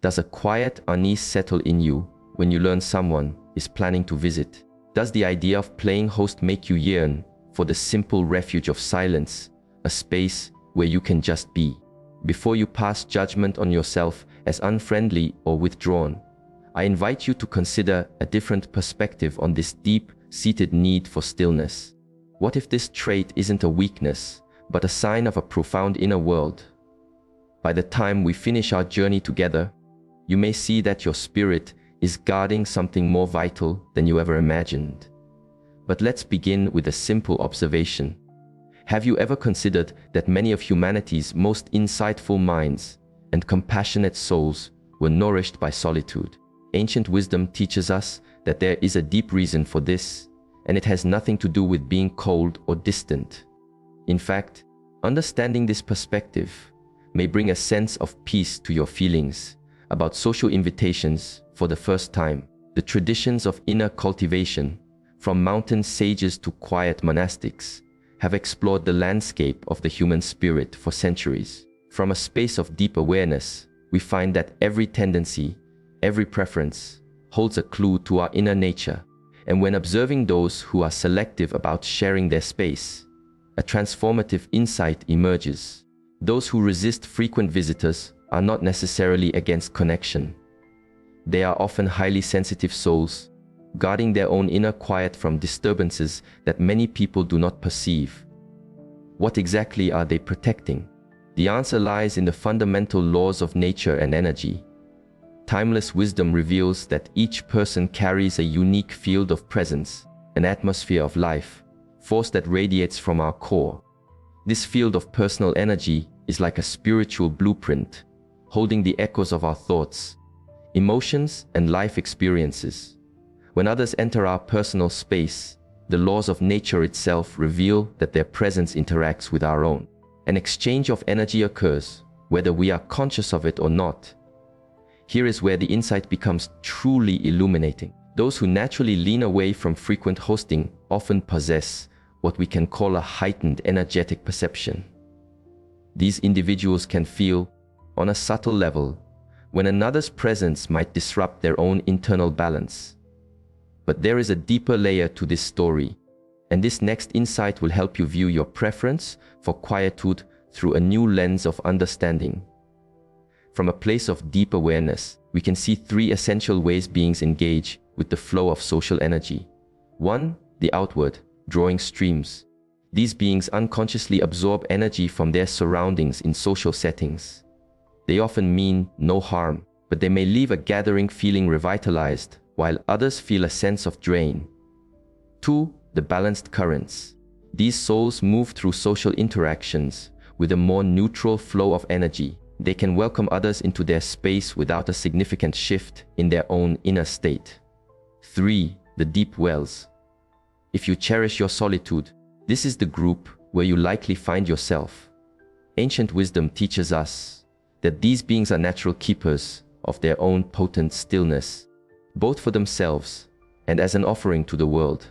Does a quiet unease settle in you when you learn someone is planning to visit? Does the idea of playing host make you yearn for the simple refuge of silence, a space where you can just be? Before you pass judgment on yourself as unfriendly or withdrawn, I invite you to consider a different perspective on this deep-seated need for stillness. What if this trait isn't a weakness, but a sign of a profound inner world? By the time we finish our journey together, you may see that your spirit is guarding something more vital than you ever imagined. But let's begin with a simple observation. Have you ever considered that many of humanity's most insightful minds and compassionate souls were nourished by solitude? Ancient wisdom teaches us that there is a deep reason for this, and it has nothing to do with being cold or distant. In fact, understanding this perspective may bring a sense of peace to your feelings about social invitations for the first time. The traditions of inner cultivation, from mountain sages to quiet monastics, have explored the landscape of the human spirit for centuries. From a space of deep awareness, we find that every tendency, every preference, holds a clue to our inner nature. And when observing those who are selective about sharing their space, a transformative insight emerges. Those who resist frequent visitors are not necessarily against connection. They are often highly sensitive souls, guarding their own inner quiet from disturbances that many people do not perceive. What exactly are they protecting? The answer lies in the fundamental laws of nature and energy. Timeless wisdom reveals that each person carries a unique field of presence, an atmosphere of life, force that radiates from our core. This field of personal energy is like a spiritual blueprint, holding the echoes of our thoughts, emotions, and life experiences. When others enter our personal space, the laws of nature itself reveal that their presence interacts with our own. An exchange of energy occurs, whether we are conscious of it or not. Here is where the insight becomes truly illuminating. Those who naturally lean away from frequent hosting often possess what we can call a heightened energetic perception. These individuals can feel, on a subtle level, when another's presence might disrupt their own internal balance. But there is a deeper layer to this story, and this next insight will help you view your preference for quietude through a new lens of understanding. From a place of deep awareness, we can see three essential ways beings engage with the flow of social energy. 1. The outward, drawing streams. These beings unconsciously absorb energy from their surroundings in social settings. They often mean no harm, but they may leave a gathering feeling revitalized, while others feel a sense of drain. 2. The balanced currents. These souls move through social interactions with a more neutral flow of energy. They can welcome others into their space without a significant shift in their own inner state. 3. The deep wells. If you cherish your solitude, this is the group where you likely find yourself. Ancient wisdom teaches us that these beings are natural keepers of their own potent stillness, both for themselves and as an offering to the world.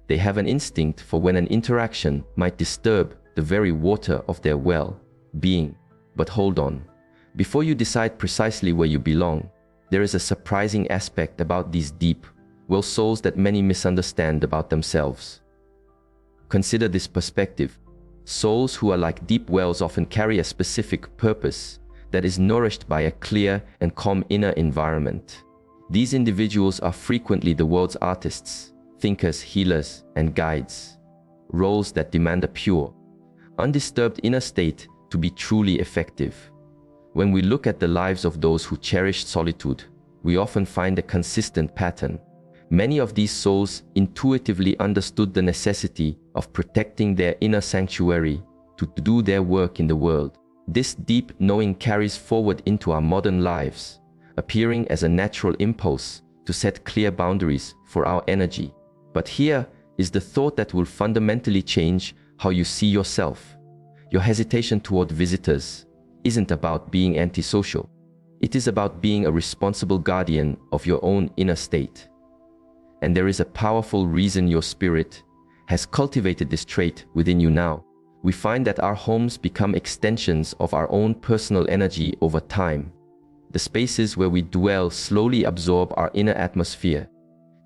They have an instinct for when an interaction might disturb the very water of their well-being. But hold on. Before you decide precisely where you belong, there is a surprising aspect about these deep, well souls that many misunderstand about themselves. Consider this perspective. Souls who are like deep wells often carry a specific purpose that is nourished by a clear and calm inner environment. These individuals are frequently the world's artists, thinkers, healers, and guides, roles that demand a pure, undisturbed inner state to be truly effective. When we look at the lives of those who cherished solitude, we often find a consistent pattern. Many of these souls intuitively understood the necessity of protecting their inner sanctuary to do their work in the world. This deep knowing carries forward into our modern lives, appearing as a natural impulse to set clear boundaries for our energy. But here is the thought that will fundamentally change how you see yourself. Your hesitation toward visitors isn't about being antisocial. It is about being a responsible guardian of your own inner state. And there is a powerful reason your spirit has cultivated this trait within you now. We find that our homes become extensions of our own personal energy over time. The spaces where we dwell slowly absorb our inner atmosphere,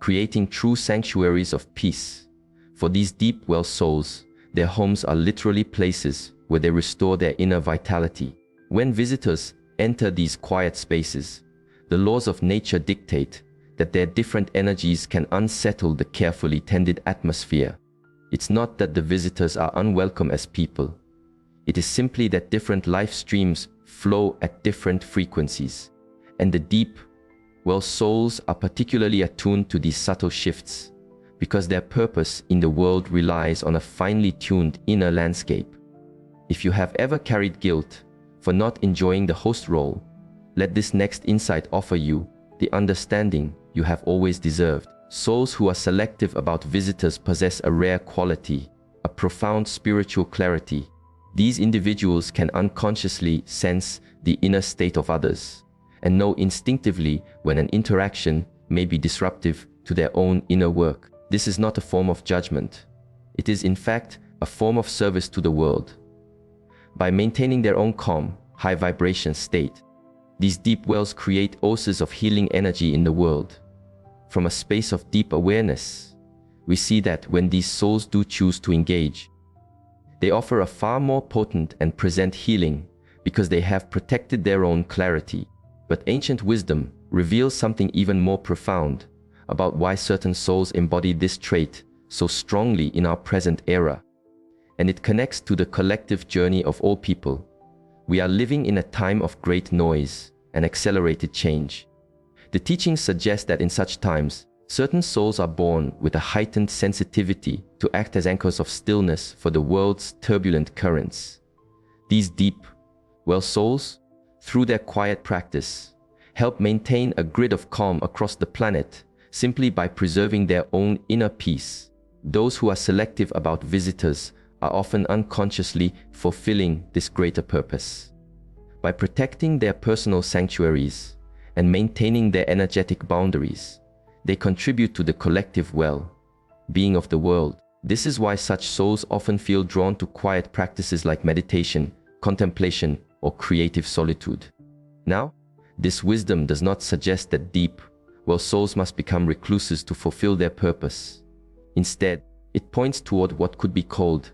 creating true sanctuaries of peace. For these deep well souls, their homes are literally places where they restore their inner vitality. When visitors enter these quiet spaces, the laws of nature dictate that their different energies can unsettle the carefully tended atmosphere. It's not that the visitors are unwelcome as people. It is simply that different life streams flow at different frequencies, and the deep, well souls are particularly attuned to these subtle shifts because their purpose in the world relies on a finely tuned inner landscape. If you have ever carried guilt for not enjoying the host role, let this next insight offer you the understanding you have always deserved. Souls who are selective about visitors possess a rare quality, a profound spiritual clarity. These individuals can unconsciously sense the inner state of others and know instinctively when an interaction may be disruptive to their own inner work. This is not a form of judgment. It is, in fact, a form of service to the world. By maintaining their own calm, high vibration state, these deep wells create oases of healing energy in the world. From a space of deep awareness, we see that when these souls do choose to engage, they offer a far more potent and present healing because they have protected their own clarity. But ancient wisdom reveals something even more profound about why certain souls embody this trait so strongly in our present era. And it connects to the collective journey of all people. We are living in a time of great noise and accelerated change. The teachings suggest that in such times, certain souls are born with a heightened sensitivity to act as anchors of stillness for the world's turbulent currents. These deep, well souls, through their quiet practice, help maintain a grid of calm across the planet simply by preserving their own inner peace. Those who are selective about visitors are often unconsciously fulfilling this greater purpose. By protecting their personal sanctuaries and maintaining their energetic boundaries, they contribute to the collective well-being of the world. This is why such souls often feel drawn to quiet practices like meditation, contemplation, or creative solitude. Now, this wisdom does not suggest that deep, well souls must become recluses to fulfill their purpose. Instead, it points toward what could be called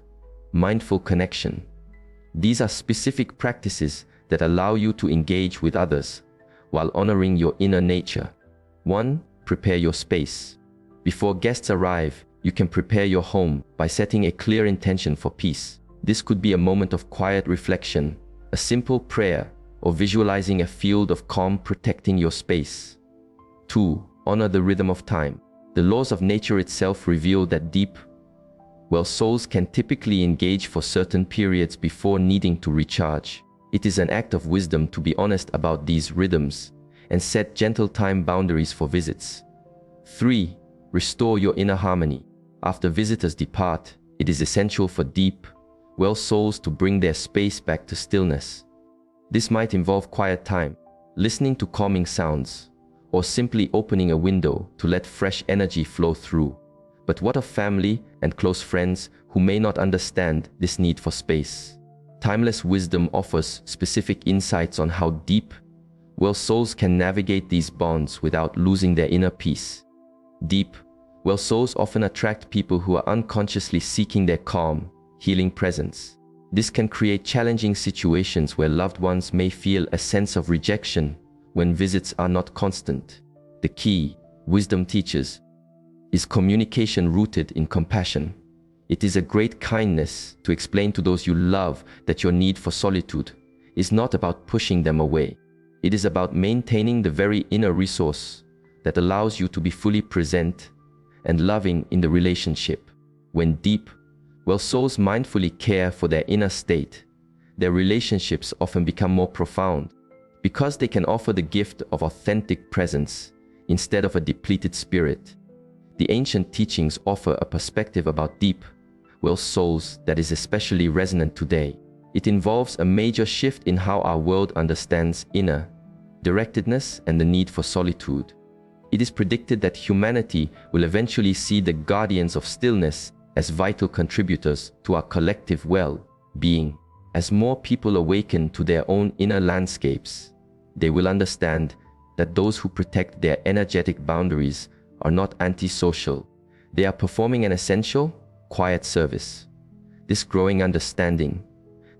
mindful connection. These are specific practices that allow you to engage with others while honoring your inner nature. 1. Prepare your space. Before guests arrive, you can prepare your home by setting a clear intention for peace. This could be a moment of quiet reflection, a simple prayer, or visualizing a field of calm protecting your space. 2. Honor the rhythm of time. The laws of nature itself reveal that deep, well souls can typically engage for certain periods before needing to recharge. It is an act of wisdom to be honest about these rhythms and set gentle time boundaries for visits. 3. Restore your inner harmony. After visitors depart, it is essential for deep, well souls to bring their space back to stillness. This might involve quiet time, listening to calming sounds, or simply opening a window to let fresh energy flow through. But what of family and close friends who may not understand this need for space? Timeless wisdom offers specific insights on how deep, well souls can navigate these bonds without losing their inner peace. Deep, well souls often attract people who are unconsciously seeking their calm, healing presence. This can create challenging situations where loved ones may feel a sense of rejection when visits are not constant. The key, wisdom teaches, is communication rooted in compassion. It is a great kindness to explain to those you love that your need for solitude is not about pushing them away. It is about maintaining the very inner resource that allows you to be fully present and loving in the relationship. When deep, well souls mindfully care for their inner state, their relationships often become more profound because they can offer the gift of authentic presence instead of a depleted spirit. The ancient teachings offer a perspective about deep, well souls that is especially resonant today. It involves a major shift in how our world understands inner directedness and the need for solitude. It is predicted that humanity will eventually see the guardians of stillness as vital contributors to our collective well-being. As more people awaken to their own inner landscapes, They will understand that those who protect their energetic boundaries are not antisocial. They are performing an essential, quiet service. This growing understanding,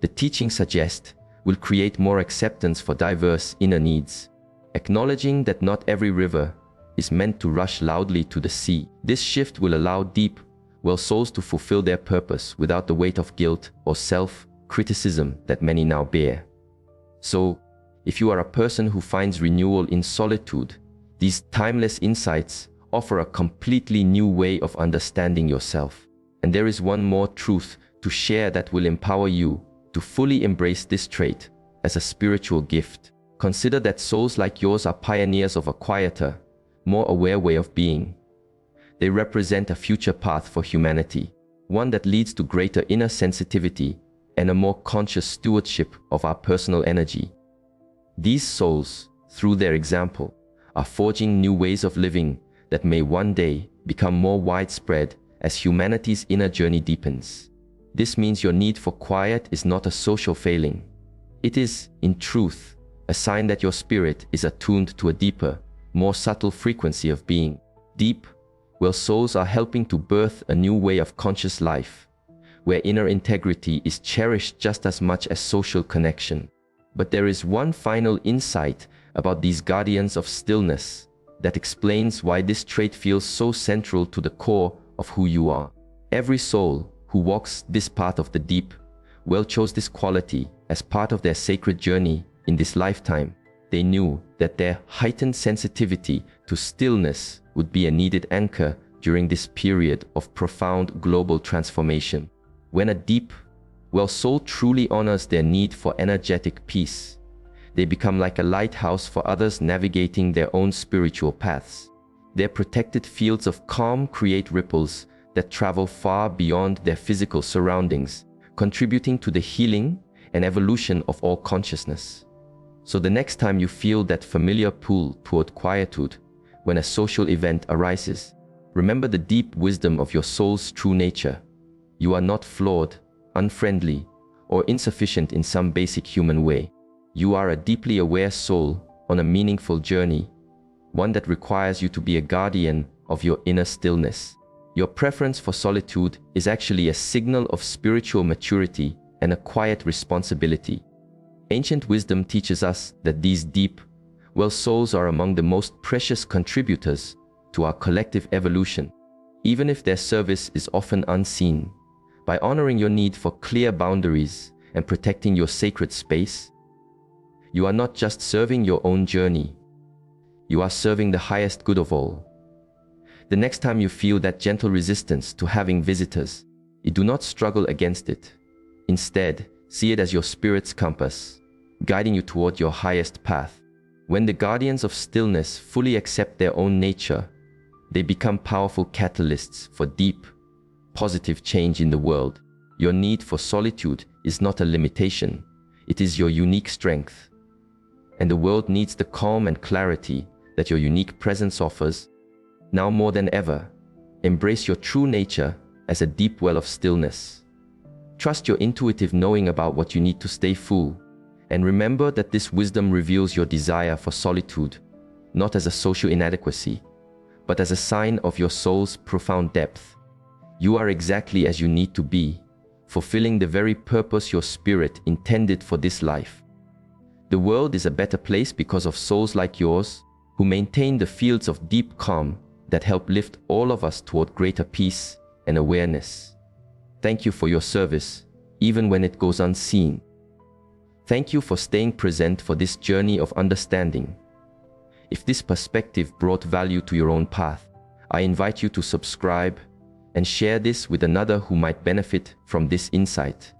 the teaching suggests, will create more acceptance for diverse inner needs, acknowledging that not every river is meant to rush loudly to the sea. This shift will allow deep, well souls to fulfill their purpose without the weight of guilt or self-criticism that many now bear. So, if you are a person who finds renewal in solitude, these timeless insights offer a completely new way of understanding yourself. And there is one more truth to share that will empower you to fully embrace this trait as a spiritual gift. Consider that souls like yours are pioneers of a quieter, more aware way of being. They represent a future path for humanity, one that leads to greater inner sensitivity and a more conscious stewardship of our personal energy. These souls, through their example, are forging new ways of living that may one day become more widespread as humanity's inner journey deepens. This means your need for quiet is not a social failing. It is, in truth, a sign that your spirit is attuned to a deeper, more subtle frequency of being. Deep, well souls are helping to birth a new way of conscious life, where inner integrity is cherished just as much as social connection. But there is one final insight about these guardians of stillness that explains why this trait feels so central to the core of who you are. Every soul who walks this path of the deep well chose this quality as part of their sacred journey in this lifetime. They knew that their heightened sensitivity to stillness would be a needed anchor during this period of profound global transformation. When a deep, well soul truly honors their need for energetic peace, they become like a lighthouse for others navigating their own spiritual paths. Their protected fields of calm create ripples that travel far beyond their physical surroundings, contributing to the healing and evolution of all consciousness. So the next time you feel that familiar pull toward quietude when a social event arises, remember the deep wisdom of your soul's true nature. You are not flawed, unfriendly, or insufficient in some basic human way. You are a deeply aware soul on a meaningful journey, one that requires you to be a guardian of your inner stillness. Your preference for solitude is actually a signal of spiritual maturity and a quiet responsibility. Ancient wisdom teaches us that these deep, well souls are among the most precious contributors to our collective evolution, even if their service is often unseen. By honoring your need for clear boundaries and protecting your sacred space, you are not just serving your own journey, you are serving the highest good of all. The next time you feel that gentle resistance to having visitors, do not struggle against it. Instead, see it as your spirit's compass, guiding you toward your highest path. When the guardians of stillness fully accept their own nature, they become powerful catalysts for deep, positive change in the world. Your need for solitude is not a limitation, it is your unique strength. And the world needs the calm and clarity that your unique presence offers. Now more than ever, embrace your true nature as a deep well of stillness. Trust your intuitive knowing about what you need to stay full, and remember that this wisdom reveals your desire for solitude, not as a social inadequacy, but as a sign of your soul's profound depth. You are exactly as you need to be, fulfilling the very purpose your spirit intended for this life. The world is a better place because of souls like yours, who maintain the fields of deep calm that help lift all of us toward greater peace and awareness. Thank you for your service, even when it goes unseen. Thank you for staying present for this journey of understanding. If this perspective brought value to your own path, I invite you to subscribe and share this with another who might benefit from this insight.